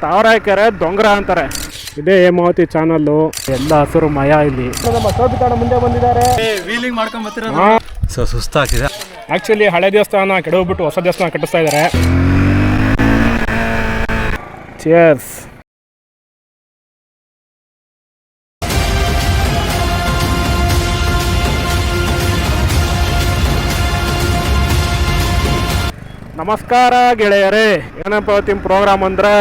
ತಾವರಾಕೆರೆ ದೊಂಗರ ಅಂತಾರೆ. ಇದೇ ಹೇಮಾವತಿ ಚಾನಲ್. ಎಲ್ಲ ಹಸಿರು ಮಯ ಇಲ್ಲಿ. ನಮ್ಮ ಶೋಭಿತಾಣ ಮುಂದೆ ಬಂದಿದ್ದಾರೆ. ವೀಲಿಂಗ್ ಮಾಡ್ಕೊಂಡ್ ಬರ್ತಿರೋ ಸೊ ಸುಸ್ತಾಗ್ತಿದೆ. ಆಕ್ಚುಲಿ ಹಳೆ ದೇವಸ್ಥಾನ ಕೆಡೋಗ್ಬಿಟ್ಟು ಹೊಸ ದೇವಸ್ಥಾನ ಕಟ್ಟಿಸ್ತಾ ಇದ್ದಾರೆ. ಚಿಯರ್ಸ್. ನಮಸ್ಕಾರ ಗೆಳೆಯರೇ. ಏನಪ್ಪ ಇವತ್ತಿನ ಪ್ರೋಗ್ರಾಮ್ ಅಂದರೆ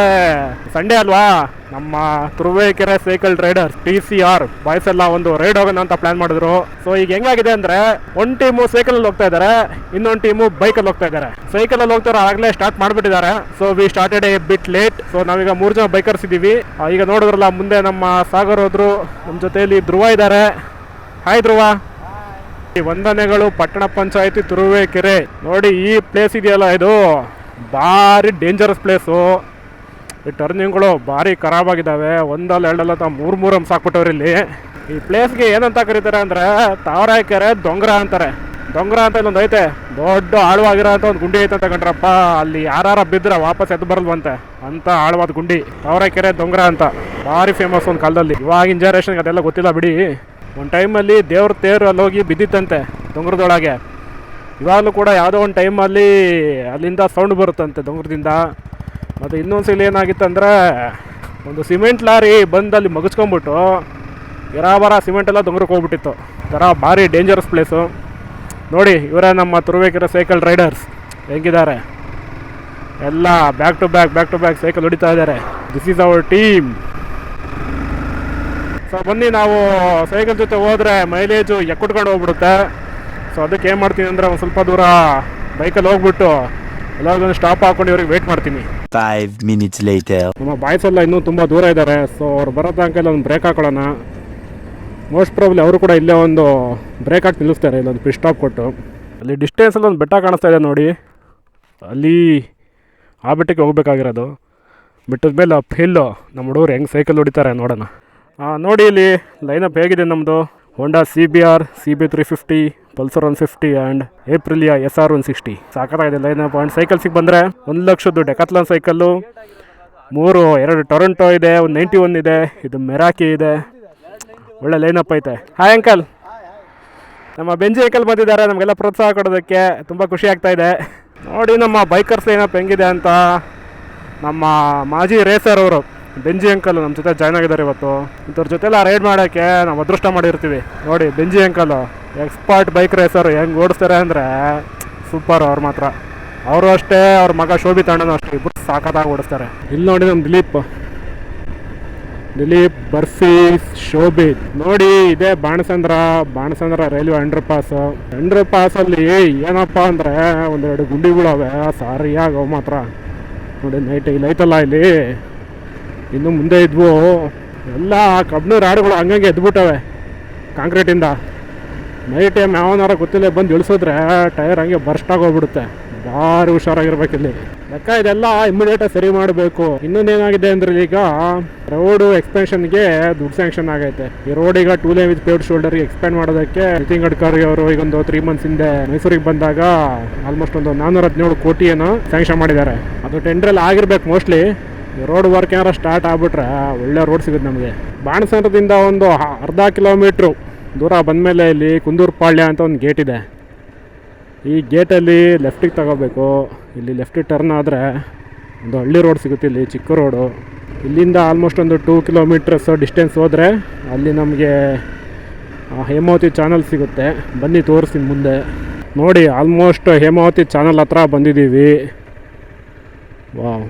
ಸಂಡೇ ಅಲ್ವಾ, ನಮ್ಮ Turuvekere cycle Riders TCR boys ಎಲ್ಲ ಒಂದು ರೈಡ್ ಹೋಗೋಣ ಅಂತ ಪ್ಲಾನ್ ಮಾಡಿದ್ರು. ಸೊ ಈಗ ಹೆಂಗಾಗಿದೆ ಅಂದರೆ ಒಂದು ಟೀಮು ಸೈಕಲಲ್ಲಿ ಹೋಗ್ತಾ ಇದ್ದಾರೆ, ಇನ್ನೊಂದು ಟೀಮು ಬೈಕಲ್ಲಿ ಹೋಗ್ತಾ ಇದ್ದಾರೆ. ಸೈಕಲಲ್ಲಿ ಹೋಗ್ತಾರೋ ಆಗಲೇ ಸ್ಟಾರ್ಟ್ ಮಾಡಿಬಿಟ್ಟಿದ್ದಾರೆ. So we started A bit late. So ನಾವೀಗ 3 ಜನ ಬೈಕರ್ಸ್ ಇದ್ದೀವಿ. ಈಗ ನೋಡಿದ್ರಲ್ಲ ಮುಂದೆ ನಮ್ಮ ಸಾಗರ್ ಹೋದ್ರು, ನಮ್ಮ ಜೊತೆಯಲ್ಲಿ ಧ್ರುವ ಇದ್ದಾರೆ. ಹಾಯ್ ಧ್ರುವ. ವಂದನೆಗಳು ಪಟ್ಟಣ ಪಂಚಾಯತಿ ತುರುವೇಕೆರೆ. ನೋಡಿ ಈ ಪ್ಲೇಸ್ ಇದೆಯಲ್ಲ, ಇದು ಭಾರಿ ಡೇಂಜರಸ್ ಪ್ಲೇಸು. ಈ ಟರ್ನಿಂಗ್ಗಳು ಭಾರಿ ಖರಾಬಾಗಿದ್ದಾವೆ. ಒಂದಲ್ಲ ಎರಡಲ್ಲ ಮೂರು ಹಂಸ ಹಾಕ್ಬಿಟ್ಟವ್ರು ಇಲ್ಲಿ. ಈ ಪ್ಲೇಸ್ಗೆ ಏನಂತ ಕರೀತಾರೆ ಅಂದರೆ ತಾವರಾಕೆರೆ ದೊಂಗರ ಅಂತಾರೆ. ದೊಂಗರ ಅಂತ ಇಲ್ಲೊಂದು ಐತೆ, ದೊಡ್ಡ ಆಳವಾಗಿರೋ ಅಂತ ಒಂದು ಗುಂಡಿ ಐತೆ ಅಂತ ಕಂಡ್ರಪ್ಪ. ಅಲ್ಲಿ ಯಾರು ಬಿದ್ದರೆ ವಾಪಸ್ ಎದ್ದು ಬರಲ್ವಂತೆ ಅಂತ ಆಳವಾದ ಗುಂಡಿ ತಾವರಾಕೆರೆ ದೊಂಗರ ಅಂತ. ಭಾರಿ ಫೇಮಸ್ ಒಂದು ಕಾಲದಲ್ಲಿ. ಇವಾಗಿನ ಜನರೇಷನ್ಗೆ ಅದೆಲ್ಲ ಗೊತ್ತಿಲ್ಲ ಬಿಡಿ. ಒಂದು ಟೈಮಲ್ಲಿ ದೇವ್ರ ತೇರು ಅಲ್ಲಿ ಹೋಗಿ ಬಿದ್ದಿತ್ತಂತೆ ದೊಂಗರದೊಳಗೆ. ಇವಾಗಲೂ ಕೂಡ ಯಾವುದೋ ಒಂದು ಟೈಮಲ್ಲಿ ಅಲ್ಲಿಂದ ಸೌಂಡ್ ಬರುತ್ತಂತೆ ದೊಂಗರದಿಂದ. ಮತ್ತು ಇನ್ನೊಂದು ಸಲ ಏನಾಗಿತ್ತಂದರೆ ಒಂದು ಸಿಮೆಂಟ್ ಲಾರಿ ಬಂದು ಅಲ್ಲಿ ಮಗಚ್ಕೊಂಬಿಟ್ಟು ಬರ ಸಿಮೆಂಟ್ ಎಲ್ಲ ದೊಂಗರಕ್ಕೆ ಹೋಗ್ಬಿಟ್ಟಿತ್ತು. ಥರ ಭಾರಿ ಡೇಂಜರಸ್ ಪ್ಲೇಸು. ನೋಡಿ ಇವರೇ ನಮ್ಮ ತುರುವೇಕೆರೆ ಸೈಕಲ್ ರೈಡರ್ಸ್ ಹೆಂಗಿದ್ದಾರೆ. ಎಲ್ಲ ಬ್ಯಾಕ್ ಟು ಬ್ಯಾಕ್ ಸೈಕಲ್ ಹೊಡಿತಾ ಇದ್ದಾರೆ. This is our team. So ಬನ್ನಿ, ನಾವು ಸೈಕಲ್ ಜೊತೆ ಹೋದರೆ ಮೈಲೇಜು ಎಕ್ಕುಟ್ಕೊಂಡು ಹೋಗ್ಬಿಡುತ್ತೆ. ಸೊ ಅದಕ್ಕೆ ಏನು ಮಾಡ್ತೀನಿ ಅಂದರೆ ಒಂದು ಸ್ವಲ್ಪ ದೂರ ಬೈಕಲ್ಲಿ ಹೋಗ್ಬಿಟ್ಟು ಎಲ್ಲರಿಗೊಂದು ಸ್ಟಾಪ್ ಹಾಕೊಂಡು ಇವ್ರಿಗೆ ವೆಯ್ಟ್ ಮಾಡ್ತೀನಿ. 5 minutes later. ನಮ್ಮ ಬಾಯ್ಸ್ ಎಲ್ಲ ಇನ್ನೂ ತುಂಬ ದೂರ ಇದ್ದಾರೆ. ಸೊ ಅವ್ರು ಬರೋ ತನಕ ಒಂದು ಬ್ರೇಕ್ ಹಾಕೊಳ್ಳೋಣ. ಮೋಸ್ಟ್ ಪ್ರಾಬ್ಲಿ ಅವರು ಕೂಡ ಇಲ್ಲೇ ಒಂದು ಬ್ರೇಕ್ ಹಾಕಿ ನಿಲ್ಲಿಸ್ತಾರೆ, ಇಲ್ಲೊಂದು ಪಿಟ್ ಸ್ಟಾಪ್ ಕೊಟ್ಟು. ಅಲ್ಲಿ ಡಿಸ್ಟೆನ್ಸಲ್ಲಿ ಒಂದು ಬೆಟ್ಟ ಕಾಣಿಸ್ತಾ ಇದೆ ನೋಡಿ, ಅಲ್ಲಿ ಆ ಬೆಟ್ಟಕ್ಕೆ ಹೋಗ್ಬೇಕಾಗಿರೋದು. ಬೆಟ್ಟದ ಮೇಲೆ ಅಪ್ ಹಿಲ್ಲು. ನಮ್ಮ ಹುಡುಗರು ಹೆಂಗೆ ಸೈಕಲ್ ಹೊಡಿತಾರೆ ನೋಡೋಣ. ನೋಡಿ ಇಲ್ಲಿ ಲೈನಪ್ ಹೇಗಿದೆ ನಮ್ಮದು. Honda CBR, CB350, Pulsar 150 and Aprilia SR 160. ಸಾಕಾಗಿದೆ ಲೈನಪ್. ಆ್ಯಂಡ್ ಸೈಕಲ್ಸಿಗೆ ಬಂದರೆ 1 ಲಕ್ಷದ್ದು ಡೆಕಾಥ್ಲಾನ್ ಸೈಕಲ್ಲು, 2 ಟೊರೊಂಟೊ ಇದೆ, ಒಂದು 91 ಇದೆ, ಇದು ಮೆರಾಕಿ ಇದೆ. ಒಳ್ಳೆ ಲೈನಪ್ ಐತೆ. Hi uncle. ನಮ್ಮ ಬೆಂಜಿ ಅಂಕಲ್ ಬಂದಿದ್ದಾರೆ ನಮಗೆಲ್ಲ ಪ್ರೋತ್ಸಾಹ ಕೊಡೋದಕ್ಕೆ. ತುಂಬ ಖುಷಿ ಆಗ್ತಾ ಇದೆ. ನೋಡಿ ನಮ್ಮ ಬೈಕರ್ಸ್ ಲೈನಪ್ ಹೆಂಗಿದೆ ಅಂತ. ನಮ್ಮ ಮಾಜಿ ರೇಸರ್ ಅವರು ಬೆಂಜಿ ಅಂಕಲ್ ನಮ್ಮ ಜೊತೆ ಜಾಯ್ನ್ ಆಗಿದ್ದಾರೆ ಇವತ್ತು. ಇಂಥವ್ರ ಜೊತೆಲ್ಲ ರೈಡ್ ಮಾಡೋಕ್ಕೆ ನಾವು ಅದೃಷ್ಟ ಮಾಡಿರ್ತೀವಿ. ನೋಡಿ ಬೆಂಜಿ ಅಂಕಲು ಎಕ್ಸ್ಪರ್ಟ್ ಬೈಕ್ ರೇಸರು, ಹೆಂಗೆ ಓಡಿಸ್ತಾರೆ ಅಂದರೆ ಸೂಪರ್. ಅವ್ರು ಮಾತ್ರ, ಅವರು ಅಷ್ಟೇ, ಅವ್ರ ಮಗ ಶೋಭಿತಾಣ್ಣನೂ ಅಷ್ಟೇ, ಇಬ್ಬರು ಸಾಕಾಗಿ ಓಡಿಸ್ತಾರೆ. ಇಲ್ಲಿ ನೋಡಿ ನಮ್ಮ ದಿಲೀಪ್, ಬರ್ಫಿ, ಶೋಭಿತ್. ನೋಡಿ ಇದೇ ಬಾಣಸಂದ್ರ ರೈಲ್ವೆ ಅಂಡರ್ ಪಾಸಲ್ಲಿ ಏನಪ್ಪ ಅಂದರೆ 1-2 ಗುಂಡಿಗಳವೆ ಸಾರಿಯಾಗ ಮಾತ್ರ. ನೋಡಿ ನೈಟ್ ಇಲ್ಲಿ ಐತಲ್ಲ, ಇಲ್ಲಿ ಇನ್ನು ಮುಂದೆ ಇದ್ವು ಎಲ್ಲ ಕಬ್ಬಿಣ ರಾಡುಗಳು ಹಂಗಂಗೆ ಎದ್ಬಿಟ್ಟವೆ ಕಾಂಕ್ರೀಟಿಂದ. ನೈಟ್ ಟೈಮ್ ಯಾವನಾರ ಗೊತ್ತಿಲ್ಲ ಬಂದು ಇಳಿಸಿದ್ರೆ ಟೈರ್ ಹಂಗೆ ಬರ್ಸ್ಟ್ ಆಗೋಗ್ಬಿಡುತ್ತೆ. ಭಾರಿ ಹುಷಾರಾಗಿರ್ಬೇಕಿಲ್ಲಿ. ಲೆಕ್ಕ ಇದೆಲ್ಲ ಇಮಿಡಿಯೇಟಾಗಿ ಸರಿ ಮಾಡಬೇಕು. ಇನ್ನೊಂದೇನಾಗಿದೆ ಅಂದರೆ ಈಗ ರೋಡು ಎಕ್ಸ್ಪೆನ್ಷನ್ಗೆ ದುಡ್ಡು ಸ್ಯಾಂಕ್ಷನ್ ಆಗೈತೆ. ಈ ರೋಡ್ ಈಗ 2 lane ವಿತ್ ಪೇವ್ಡ್ ಶೋಲ್ಡರ್ಗೆ ಎಕ್ಸ್ಪೆಂಡ್ ಮಾಡೋದಕ್ಕೆ ನಿತಿನ್ ಗಡ್ಕರಿ ಅವರು ಈಗ ಒಂದು 3 months ಹಿಂದೆ ಮೈಸೂರಿಗೆ ಬಂದಾಗ ಆಲ್ಮೋಸ್ಟ್ ಒಂದು 417 ಕೋಟಿ ಏನೋ ಸ್ಯಾಂಕ್ಷನ್ ಮಾಡಿದ್ದಾರೆ. ಅದು ಟೆಂಡ್ರಲ್ಲಿ ಆಗಿರ್ಬೇಕು ಮೋಸ್ಟ್ಲಿ. ರೋಡ್ ವರ್ಕ್ ಏನಾರ ಸ್ಟಾರ್ಟ್ ಆಗ್ಬಿಟ್ರೆ ಒಳ್ಳೆ ರೋಡ್ ಸಿಗುತ್ತೆ ನಮಗೆ. ಬಾಣಸಂದ್ರದಿಂದ ಒಂದು ಅರ್ಧ ಕಿಲೋಮೀಟ್ರು ದೂರ ಬಂದಮೇಲೆ ಇಲ್ಲಿ ಕುಂದೂರು ಪಾಳ್ಯ ಅಂತ ಒಂದು ಗೇಟ್ ಇದೆ. ಈ ಗೇಟಲ್ಲಿ ಲೆಫ್ಟಿಗೆ ತಗೋಬೇಕು. ಇಲ್ಲಿ ಲೆಫ್ಟಿಗೆ ಟರ್ನ್ ಆದರೆ ಒಂದು ಹಳ್ಳಿ ರೋಡ್ ಸಿಗುತ್ತೆ, ಇಲ್ಲಿ ಚಿಕ್ಕ ರೋಡು. ಇಲ್ಲಿಂದ ಆಲ್ಮೋಸ್ಟ್ ಒಂದು 2 kilometers ಡಿಸ್ಟೆನ್ಸ್ ಹೋದರೆ ಅಲ್ಲಿ ನಮಗೆ ಹೇಮಾವತಿ ಚಾನಲ್ ಸಿಗುತ್ತೆ. ಬನ್ನಿ ತೋರಿಸ್ತೀನಿ ಮುಂದೆ. ನೋಡಿ ಆಲ್ಮೋಸ್ಟ್ ಹೇಮಾವತಿ ಚಾನಲ್ ಹತ್ರ ಬಂದಿದ್ದೀವಿ. ವಾವ್.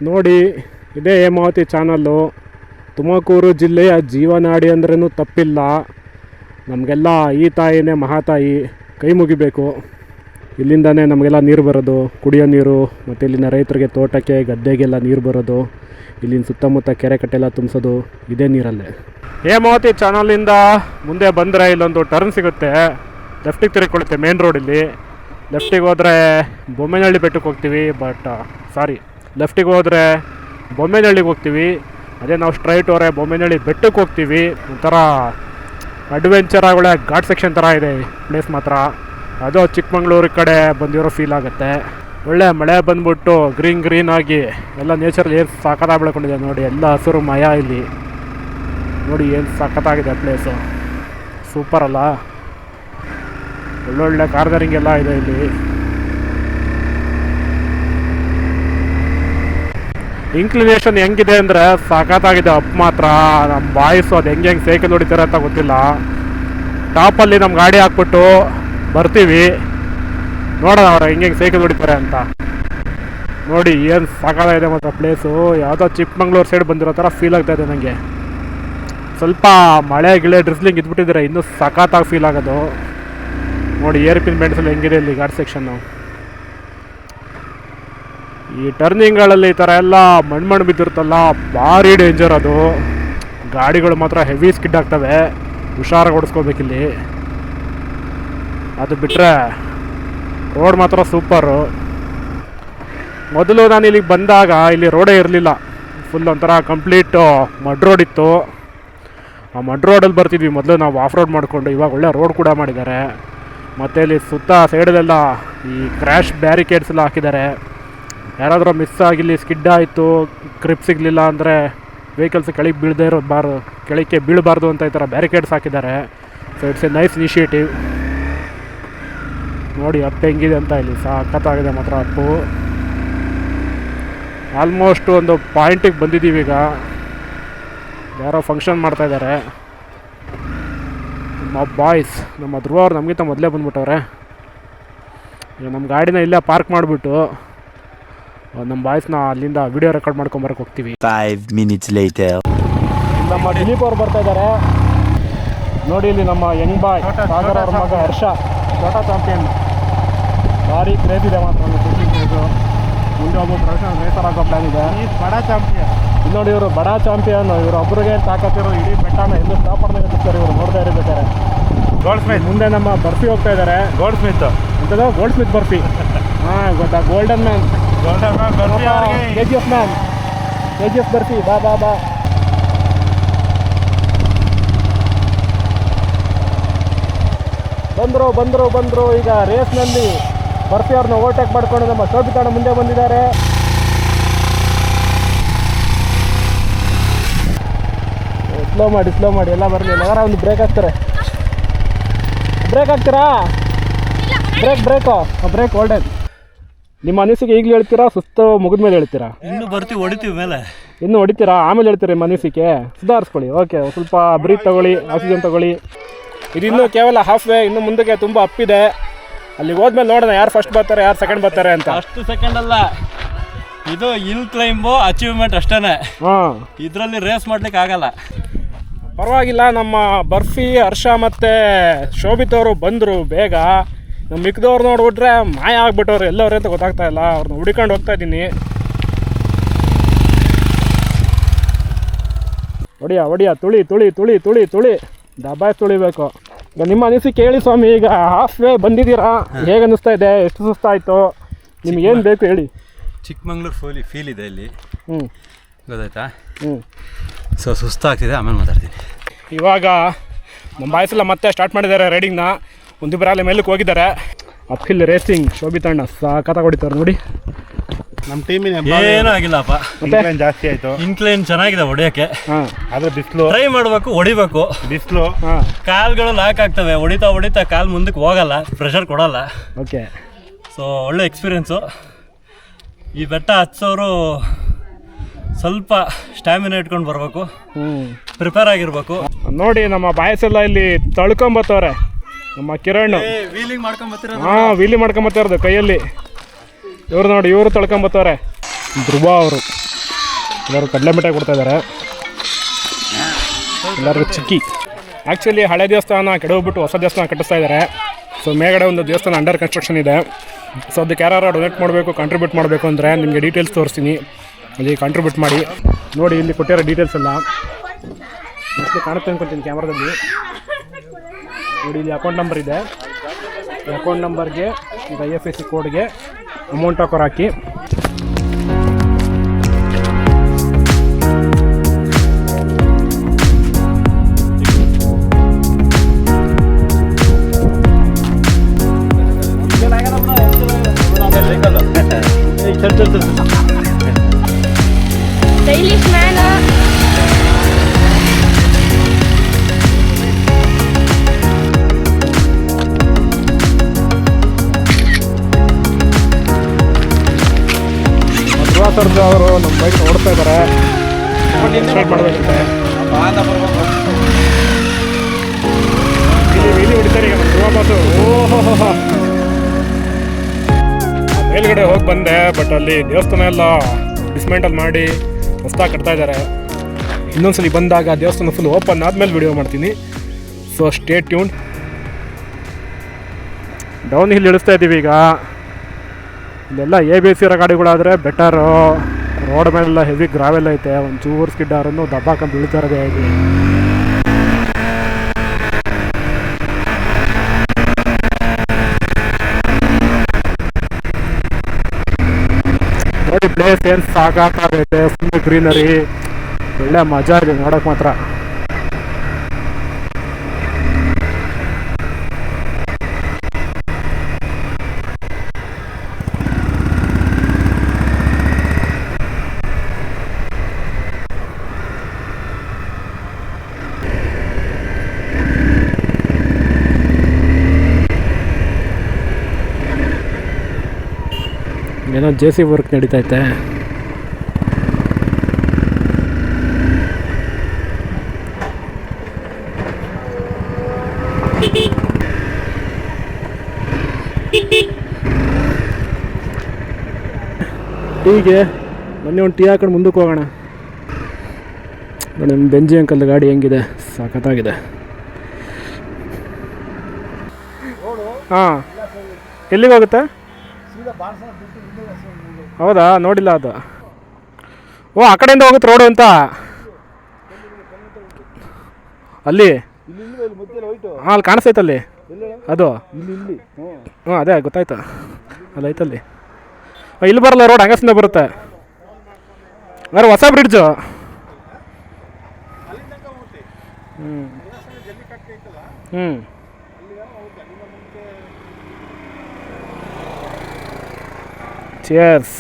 ನೋಡಿ ಇದೇ ಹೇಮಾವತಿ ಚಾನಲ್ಲು. ತುಮಕೂರು ಜಿಲ್ಲೆಯ ಜೀವನಾಡಿ ಅಂದ್ರೂ ತಪ್ಪಿಲ್ಲ. ನಮಗೆಲ್ಲ ಈ ತಾಯಿನೇ ಮಹಾತಾಯಿ, ಕೈ ಮುಗಿಬೇಕು. ಇಲ್ಲಿಂದನೇ ನಮಗೆಲ್ಲ ನೀರು ಬರೋದು, ಕುಡಿಯೋ ನೀರು, ಮತ್ತು ಇಲ್ಲಿನ ರೈತರಿಗೆ ತೋಟಕ್ಕೆ ಗದ್ದೆಗೆಲ್ಲ ನೀರು ಬರೋದು. ಇಲ್ಲಿನ ಸುತ್ತಮುತ್ತ ಕೆರೆ ಕಟ್ಟೆಲ್ಲ ತುಂಬಿಸೋದು ಇದೇ ನೀರಲ್ಲೇ. ಹೇಮಾವತಿ ಚಾನಲಿಂದ ಮುಂದೆ ಬಂದರೆ ಇಲ್ಲೊಂದು ಟರ್ನ್ ಸಿಗುತ್ತೆ, ಲೆಫ್ಟಿಗೆ ತಿರುಗಿಕೊಳ್ಳುತ್ತೆ ಮೇನ್ ರೋಡಲ್ಲಿ. ಲೆಫ್ಟಿಗೆ ಹೋದರೆ ಬೊಮ್ಮೆನಹಳ್ಳಿ ಬೆಟ್ಟಕ್ಕೆ ಹೋಗ್ತೀವಿ. ಲೆಫ್ಟಿಗೆ ಹೋದರೆ ಬೊಮ್ಮೆನಹಳ್ಳಿಗೆ ಹೋಗ್ತೀವಿ. ಅದೇ ನಾವು ಸ್ಟ್ರೈಟ್ ಅವರೇ ಬೊಮ್ಮೆನಹಳ್ಳಿ ಬೆಟ್ಟಕ್ಕೆ ಹೋಗ್ತೀವಿ. ಒಂಥರ ಅಡ್ವೆಂಚರ್ ಆಗಿ ಒಳ್ಳೆ ಘಾಟ್ ಸೆಕ್ಷನ್ ಥರ ಇದೆ ಪ್ಲೇಸ್ ಮಾತ್ರ. ಅದು ಚಿಕ್ಕಮಂಗ್ಳೂರು ಕಡೆ ಬಂದಿರೋ ಫೀಲ್ ಆಗುತ್ತೆ. ಒಳ್ಳೆ ಮಳೆ ಬಂದ್ಬಿಟ್ಟು ಗ್ರೀನ್ ಆಗಿ ಎಲ್ಲ ನೇಚರಲ್ಲಿ ಏನು ಸಖತ್ತಾಗಿ ಬೆಳ್ಕೊಂಡಿದೆ ನೋಡಿ. ಎಲ್ಲ ಹಸಿರು ಮಯ ಇಲ್ಲಿ ನೋಡಿ, ಏನು ಸಖತ್ತಾಗಿದೆ ಪ್ಲೇಸು. ಸೂಪರ್ ಅಲ್ಲ, ಒಳ್ಳೊಳ್ಳೆ ಕಾರ್ನರಿಂಗ್ ಎಲ್ಲ ಇದೆ ಇಲ್ಲಿ. ಇನ್ಕ್ಲಿನೇಷನ್ ಹೆಂಗಿದೆ ಅಂದರೆ ಸಖತ್ತಾಗಿದೆ. ಅಪ್ ಮಾತ್ರ ನಮ್ಮ ಬಾಯ್ಸು ಅದು ಹೆಂಗೆ ಸೈಕಲ್ ಹೊಡಿತಾರೆ ಅಂತ ಗೊತ್ತಿಲ್ಲ. ಟಾಪಲ್ಲಿ ನಮ್ಮ ಗಾಡಿ ಹಾಕ್ಬಿಟ್ಟು ಬರ್ತೀವಿ, ನೋಡೋಣ ಅವ್ರು ಹೆಂಗೆ ಸೈಕಲ್ ಹೊಡಿತಾರೆ ಅಂತ. ನೋಡಿ ಏನು ಸಖತ್ತಾಗಿದೆ ಮಾತ್ರ ಪ್ಲೇಸು. ಯಾವುದೋ ಚಿಕ್ಕಮಂಗ್ಳೂರು ಸೈಡ್ ಬಂದಿರೋ ಥರ ಫೀಲ್ ಆಗ್ತಾ ಇದೆ ನನಗೆ. ಸ್ವಲ್ಪ ಮಳೆ ಗಿಳೆ ಡ್ರಿಸ್ಲಿಂಗ್ ಇದ್ಬಿಟ್ಟಿದ್ರೆ ಇನ್ನೂ ಸಖತ್ತಾಗಿ ಫೀಲ್ ಆಗೋದು. ನೋಡಿ ಏರ್ ಪಿನ್ ಬೆಂಡ್ಸಲ್ಲಿ ಹೆಂಗಿದೆ ಇಲ್ಲಿ ಘಾಟ್ ಸೆಕ್ಷನ್ನು. ಈ ಟರ್ನಿಂಗ್ಗಳಲ್ಲಿ ಈ ಥರ ಎಲ್ಲ ಮಣ್ಣು ಬಿದ್ದಿರುತ್ತಲ್ಲ, ಭಾರಿ ಡೇಂಜರ್ ಅದು. ಗಾಡಿಗಳು ಮಾತ್ರ ಹೆವಿ ಸ್ಕಿಡ್ ಆಗ್ತವೆ, ಹುಷಾರಾಗಿ ಓಡಿಸ್ಕೋಬೇಕಿಲ್ಲಿ. ಅದು ಬಿಟ್ಟರೆ ರೋಡ್ ಮಾತ್ರ ಸೂಪರು. ಮೊದಲು ನಾನು ಇಲ್ಲಿಗೆ ಬಂದಾಗ ಇಲ್ಲಿ ರೋಡೇ ಇರಲಿಲ್ಲ, ಫುಲ್ ಒಂಥರ ಕಂಪ್ಲೀಟ್ ಮಡ್ ರೋಡ್ ಇತ್ತು. ಆ ಮಡ್ ರೋಡಲ್ಲಿ ಬರ್ತಿದ್ವಿ ಮೊದಲು ನಾವು ಆಫ್ ರೋಡ್ ಮಾಡಿಕೊಂಡು. ಇವಾಗ ಒಳ್ಳೆ ರೋಡ್ ಕೂಡ ಮಾಡಿದ್ದಾರೆ. ಮತ್ತು ಇಲ್ಲಿ ಸುತ್ತ ಸೈಡಲ್ಲೆಲ್ಲ ಈ ಕ್ರ್ಯಾಶ್ ಬ್ಯಾರಿಕೇಡ್ಸ್ ಎಲ್ಲ ಹಾಕಿದ್ದಾರೆ. ಯಾರಾದರೂ ಮಿಸ್ ಆಗಿಲ್ಲಿ ಸ್ಕಿಡ್ ಆಯಿತು, ಗ್ರಿಪ್ ಸಿಗಲಿಲ್ಲ ಅಂದರೆ ವೆಹಿಕಲ್ಸ್ ಕೆಳಗೆ ಬೀಳದೇ ಕೆಳಕ್ಕೆ ಬೀಳಬಾರ್ದು ಅಂತ ಈ ಥರ ಬ್ಯಾರಿಕೇಡ್ಸ್ ಹಾಕಿದ್ದಾರೆ. So it's A nice initiative. ನೋಡಿ ಅಪ್ ಹೆಂಗಿದೆ ಅಂತ ಇಲ್ಲಿ ಸಖತ್ತಾಗಿದೆ ಮಾತ್ರ ಅಪ್ಪು. ಆಲ್ಮೋಸ್ಟ್ ಒಂದು ಪಾಯಿಂಟಿಗೆ ಬಂದಿದ್ದೀವಿ ಈಗ. ಯಾರೋ ಫಂಕ್ಷನ್ ಮಾಡ್ತಾಯಿದ್ದಾರೆ ನಮ್ಮ ಬಾಯ್ಸ್. ನಮ್ಮ ಧ್ರುವ ಅವ್ರು ನಮಗಿಂತ ಮೊದಲೇ ಬಂದ್ಬಿಟ್ಟವ್ರೆ. ಈಗ ನಮ್ಮ ಗಾಡಿನ ಇಲ್ಲೇ ಪಾರ್ಕ್ ಮಾಡಿಬಿಟ್ಟು ನಮ್ಮ ಬಾಯ್ಸ್ನ ಅಲ್ಲಿಂದ ವಿಡಿಯೋ ರೆಕಾರ್ಡ್ ಮಾಡ್ಕೊಂಬರಕ್ಕೆ ಹೋಗ್ತೀವಿ. 5 minutes later. ನಮ್ಮ ದಿಲೀಪ್ ಅವ್ರು ಬರ್ತಾ ಇದ್ದಾರೆ ನೋಡಿ. ಇಲ್ಲಿ ನಮ್ಮ ಯಂಗ್ ಬಾಯ್ ಸಾಗರ್ ಅವ್ರ ಮಗ ಹರ್ಷ, ಛೋಟಾ ಚಾಂಪಿಯನ್. ಭಾರಿ ಕ್ರೇಜ್ ಇದೆ ಮಾತ್ರ ಕ್ರೇಜು. ಮುಂದೆ ಒಬ್ಬ ಪ್ರೊಫೆಷನಲ್ ರೇಸರ್ ಆಗೋ ಪ್ಲ್ಯಾನ್ ಇದೆ. ಬಡ ಚಾಂಪಿಯನ್ ಇಲ್ಲಿ ನೋಡಿ, ಇವರು ಬಡ ಚಾಂಪಿಯನ್. ಇವರು ಒಬ್ಬರಿಗೆ ತಾಕತ್ತಿರೋ ಇಡೀ ಬೆಟ್ಟನ ಎಲ್ಲೂ ಸ್ಟಾಪ್ ಮಾಡ್ದಂಗೆ ಸಿಗ್ತಾರೆ ಇವರು ನೋಡ್ತಾ ಇರಬೇಕಾರೆ. ಗೋಲ್ಡ್ ಸ್ಮಿತ್ ಮುಂದೆ ನಮ್ಮ ಬರ್ಫಿ ಹೋಗ್ತಾ ಇದ್ದಾರೆ. ಗೋಲ್ಡ್ ಸ್ಮಿತ್ ಅಂತದ್ದು ಗೋಲ್ಡ್ ಸ್ಮಿತ್ ಬರ್ಫಿ. ಹಾಂ ಗೊತ್ತಾ, golden man KGF man, KGF barfi. ಬಾ ಬಾ ಬಾ. ಬಂದರು. ಈಗ ರೇಸ್ನಲ್ಲಿ ಬರ್ಫಿ ಅವ್ರನ್ನ ಓವರ್ಟೇಕ್ ಮಾಡ್ಕೊಂಡು ನಮ್ಮ ಶೋಭಿತಾಣ ಮುಂದೆ ಬಂದಿದ್ದಾರೆ. ಸ್ಲೋ ಮಾಡಿ ಎಲ್ಲ ಬರಲಿ. ಎಲ್ಲಾರ ಒಂದು ಬ್ರೇಕ್ ಹಾಕ್ತೀರಾ? ಬ್ರೇಕ್ ಓಲ್ಡನ್. ನಿಮ್ಮ ಅನಿಸಿಕೆ ಈಗಲೂ ಹೇಳ್ತೀರಾ, ಸುಸ್ತು ಮುಗಿದ ಮೇಲೆ ಹೇಳ್ತೀರಾ? ಇನ್ನೂ ಬರ್ತೀವಿ, ಹೊಡಿತೀವಿ ಮೇಲೆ. ಇನ್ನೂ ಹೊಡಿತೀರಾ, ಆಮೇಲೆ ಹೇಳ್ತೀರಾ ನಿಮ್ಮ ಅನಿಸಿಕೆ? ಸುಧಾರಿಸ್ಕೊಳ್ಳಿ. ಓಕೆ, ಸ್ವಲ್ಪ ಬ್ರೀತ್ ತಗೊಳ್ಳಿ, ಆಕ್ಸಿಜನ್ ತಗೊಳ್ಳಿ. ಇದು ಇನ್ನೂ ಕೇವಲ ಹಾಫ್ ವೇ, ಇನ್ನು ಮುಂದಕ್ಕೆ ತುಂಬ ಅಪ್ಪಿದೆ. ಅಲ್ಲಿಗೆ ಹೋದ್ಮೇಲೆ ನೋಡೋಣ ಯಾರು ಫಸ್ಟ್ ಬರ್ತಾರೆ, ಯಾರು ಸೆಕೆಂಡ್ ಬರ್ತಾರೆ ಅಂತ. ಅಷ್ಟು ಸೆಕೆಂಡ್ ಅಲ್ಲ, ಇದು ಹಿಲ್ ಕ್ಲೈಂಬು ಅಚೀವ್ಮೆಂಟ್ ಅಷ್ಟೇ. ಹಾಂ, ಇದರಲ್ಲಿ ರೇಸ್ ಮಾಡ್ಲಿಕ್ಕೆ ಆಗಲ್ಲ. ಪರವಾಗಿಲ್ಲ. ನಮ್ಮ ಬರ್ಫಿ, ಹರ್ಷ ಮತ್ತು ಶೋಭಿತ್ ಅವರು ಬಂದರು ಬೇಗ. ನಮ್ಮ ಮಿಕ್ದವ್ರು ನೋಡ್ಬಿಟ್ರೆ ಮಾಯ ಆಗ್ಬಿಟ್ಟವ್ರು, ಎಲ್ಲವ್ರೆ ಅಂತ ಗೊತ್ತಾಗ್ತಾ ಇಲ್ಲ. ಅವ್ರನ್ನ ಹುಡ್ಕೊಂಡು ಹೋಗ್ತಾ ಇದ್ದೀನಿ. ಹೊಡಿಯ ತುಳಿ ದಬಾಯ್ ತುಳಿಬೇಕು. ಈಗ ನಿಮ್ಮ ಅನಿಸಿಕೆ ಹೇಳಿ ಸ್ವಾಮಿ. ಈಗ ಹಾಫ್ ವೇ ಬಂದಿದ್ದೀರಾ, ಹೇಗೆ ಅನ್ನಿಸ್ತಾ ಇದೆ? ಎಷ್ಟು ಸುಸ್ತಾಯಿತು? ನಿಮ್ಗೇನು ಬೇಕು ಹೇಳಿ. ಚಿಕ್ಕಮಂಗ್ಳೂರು ಫೀಲ್ ಇದೆ ಇಲ್ಲಿ. ಗೊತ್ತಾಯ್ತಾ? ಹ್ಞೂ. ಸೊ ಸುಸ್ತಾಗ್ತಿದೆ, ಆಮೇಲೆ ಮಾತಾಡ್ತೀನಿ. ಇವಾಗ ನಮ್ಮ ಬಾಯ್ಸ್ ಎಲ್ಲ ಮತ್ತೆ ಸ್ಟಾರ್ಟ್ ಮಾಡಿದ್ದಾರೆ ರೈಡಿಂಗ್ನ. ಒಂದಿಬ್ಬರಾಗಲೇ ಮೇಲಕ್ಕೆ ಹೋಗಿದ್ದಾರೆ. ಅಪ್ ಹಿಲ್ ರೇಸಿಂಗ್ ಶೋಭಿತಣ್ಣ ಸಖತ್ತಾಗಿ ಹೊಡಿತಾರೆ ನೋಡಿ. ನಮ್ಮ ಟೀಮಿನ ಏನೂ ಆಗಿಲ್ಲಪ್ಪ, ಇನ್ಕ್ಲೈನ್ ಜಾಸ್ತಿ ಆಯಿತು. ಇನ್ಕ್ಲೈನ್ ಚೆನ್ನಾಗಿದೆ ಹೊಡಿಯೋಕ್ಕೆ. ಹಾಂ, ಅದು ಬಿಸಿಲು, ಟ್ರೈ ಮಾಡಬೇಕು, ಹೊಡಿಬೇಕು. ಬಿಸಿಲು, ಹಾಂ, ಕಾಲ್ಗಳು ಲಾಕ್ ಆಗ್ತವೆ. ಹೊಡಿತಾ ಕಾಲು ಮುಂದಕ್ಕೆ ಹೋಗಲ್ಲ, ಪ್ರೆಷರ್ ಕೊಡಲ್ಲ. ಓಕೆ. ಸೊ ಒಳ್ಳೆ ಎಕ್ಸ್ಪೀರಿಯೆನ್ಸು. ಈ ಬೆಟ್ಟ ಹತ್ಸೋರು ಸ್ವಲ್ಪ ಸ್ಟ್ಯಾಮಿನಾ ಇಟ್ಕೊಂಡು ಬರಬೇಕು, ಪ್ರಿಪೇರ್ ಆಗಿರ್ಬೇಕು. ನೋಡಿ ನಮ್ಮ ಬಾಯ್ಸ್ ಎಲ್ಲ ಇಲ್ಲಿ ತಳ್ಕೊಂಬತ್ತವ್ರೆ. ನಮ್ಮ ಕಿರಣ್ ವೀಲಿಂಗ್ ಮಾಡ್ಕೊಂಬತ್ತಿರೋ. ಹಾಂ, ವೀಲಿ ಮಾಡ್ಕೊಂಬತ್ತಿರೋದು ಕೈಯಲ್ಲಿ. ಇವ್ರು ನೋಡಿ, ಇವರು ತಳ್ಕೊಂಬತ್ತವ್ರೆ. ಧ್ರುವ ಅವರು ಎಲ್ಲರೂ ಕಡಲೆ ಮಿಠಾಯಿ ಕೊಡ್ತಾ ಇದ್ದಾರೆ. ಎಲ್ಲರಿಗೂ ಚಿಕ್ಕಿ. ಆ್ಯಕ್ಚುಲಿ ಹಳೆ ದೇವಸ್ಥಾನ ಕೆಡೋಗ್ಬಿಟ್ಟು ಹೊಸ ದೇವಸ್ಥಾನ ಕಟ್ಟಿಸ್ತಾ ಇದ್ದಾರೆ. ಸೊ ಮೇಗಡೆ ಒಂದು ದೇವಸ್ಥಾನ ಅಂಡರ್ ಕನ್ಸ್ಟ್ರಕ್ಷನ್ ಇದೆ. ಸೊ ಅದಕ್ಕೆ ಯಾರು ಡೊನೇಟ್ ಮಾಡಬೇಕು, ಕಾಂಟ್ರಿಬ್ಯೂಟ್ ಮಾಡಬೇಕು ಅಂದರೆ ನಿಮಗೆ ಡೀಟೇಲ್ಸ್ ತೋರಿಸ್ತೀನಿ, ಅಲ್ಲಿ ಕಾಂಟ್ರಿಬ್ಯೂಟ್ ಮಾಡಿ. ನೋಡಿ ಇಲ್ಲಿ ಕೊಟ್ಟಿರೋ ಡೀಟೇಲ್ಸ್ ಎಲ್ಲ ಮೋಸ್ಟ್ಲಿ ಕಾಣುತ್ತೆ ಅಂದ್ಕೊಳ್ತೀನಿ ಕ್ಯಾಮ್ರಾದಲ್ಲಿ. ನೋಡಿ ಇಲ್ಲಿ ಅಕೌಂಟ್ ನಂಬರ್ ಇದೆ. ಈ ಅಕೌಂಟ್ ನಂಬರ್ಗೆ ಈಗ IFSC ಕೋಡ್ಗೆ ಅಮೌಂಟ್ ಹಾಕೋರು ಹಾಕಿ. ಸರ್ಜಾ ಅವರು ನಮ್ಮ ಬೈಕ್ ಓಡಿಸ್ತಾ ಇದ್ದಾರೆ. ಸ್ಟಾರ್ಟ್ ಮಾಡಬೇಕಂತೆ. ಇಲ್ಲಿ ಹೊಡಿತಾರೆ ಈಗ ನಮ್ಮ ಧ್ರುವ ಬಾಸು. ಓಹೋ, ಮೇಲ್ಗಡೆ ಹೋಗಿ ಬಂದೆ, ಬಟ್ ಅಲ್ಲಿ ದೇವಸ್ಥಾನ ಎಲ್ಲ ಡಿಸ್ಮೆಂಟಲ್ ಮಾಡಿ ಹೊಸ್ದಾಗಿ ಕಟ್ತಾ ಇದ್ದಾರೆ. ಇನ್ನೊಂದ್ಸಲಿ ಬಂದಾಗ ದೇವಸ್ಥಾನ ಫುಲ್ ಓಪನ್ ಆದಮೇಲೆ ವಿಡಿಯೋ ಮಾಡ್ತೀನಿ. So stay tune. Down hill ಇಳಿಸ್ತಾ ಇದ್ದೀವಿ ಈಗ. ಇಲ್ಲೆಲ್ಲ ABS ಇರೋ ಗಾಡಿಗಳಾದರೆ ಬೆಟರು. ರೋಡ್ ಮೇಲೆಲ್ಲ ಹೆವಿ ಗ್ರಾವೆಲ್ ಐತೆ, ಒಂಚೂರು ಸ್ಕಿಡ್ಡಾರನ್ನು ದಬ್ಬಾಕ ಬೀಳ್ತಾ ಇರೋದೇ ಇದೆ. ನೋಡಿ ಪ್ಲೇಸ್ ಏನು ಸಾಕಾಗೈತೆ, ಫುಲ್ ಗ್ರೀನರಿ, ಒಳ್ಳೆ ಮಜಾ ಇದೆ ನೋಡೋಕೆ ಮಾತ್ರ. ಏನೋ JC ವರ್ಕ್ ನಡೀತೈತೆ. ಟೀಗೆ ಮೊನ್ನೆ ಒಂದು ಟೀ ಹಾಕೊಂಡು ಮುಂದಕ್ಕೆ ಹೋಗೋಣ. ನೋಡಿ ನಮ್ಮ ಬೆಂಜಿ ಅಂಕಲ್ ಗಾಡಿ ಹೆಂಗಿದೆ, ಸಖತ್ತಾಗಿದೆ. ಹಾಂ, ಎಲ್ಲಿಗೆ ಹೋಗುತ್ತೆ? ಹೌದಾ, ನೋಡಿಲ್ಲ ಅದು. ಓ, ಆ ಕಡೆಯಿಂದ ಹೋಗುತ್ತೆ ರೋಡು ಅಂತ ಅಲ್ಲಿ. ಹಾಂ, ಅಲ್ಲಿ ಕಾಣಿಸ್ತೈತಲ್ಲಿ ಅದು. ಹ್ಞೂ, ಅದೇ ಗೊತ್ತಾಯ್ತು, ಅಲ್ಲಿ ಐತಲ್ಲಿ. ಇಲ್ಲಿ ಬರಲ್ಲ ರೋಡ್, ಹಂಗಸಿಂದ ಬರುತ್ತೆ. ಬೇರೆ ಹೊಸ ಬ್ರಿಡ್ಜು. ಹ್ಞೂ ಚಿಯರ್ಸ್.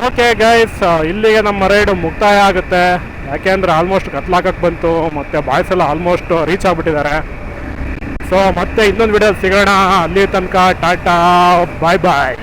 ಓಕೆ ಗೈಸ್, ಇಲ್ಲಿಗೆ ನಮ್ಮ ರೈಡ್ ಮುಕ್ತಾಯ ಆಗುತ್ತೆ. ಯಾಕೆಂದರೆ ಆಲ್ಮೋಸ್ಟ್ ಕತ್ಲಾಕಕ್ಕೆ ಬಂತು, ಮತ್ತು ಬಾಯ್ಸ್ ಎಲ್ಲ ಆಲ್ಮೋಸ್ಟ್ ರೀಚ್ ಆಗಿಬಿಟ್ಟಿದ್ದಾರೆ. ಸೊ ಮತ್ತೆ ಇನ್ನೊಂದು ವಿಡಿಯೋ ಸಿಗೋಣ. ಅಲ್ಲಿ ತನಕ ಟಾಟಾ, ಬಾಯ್ ಬಾಯ್.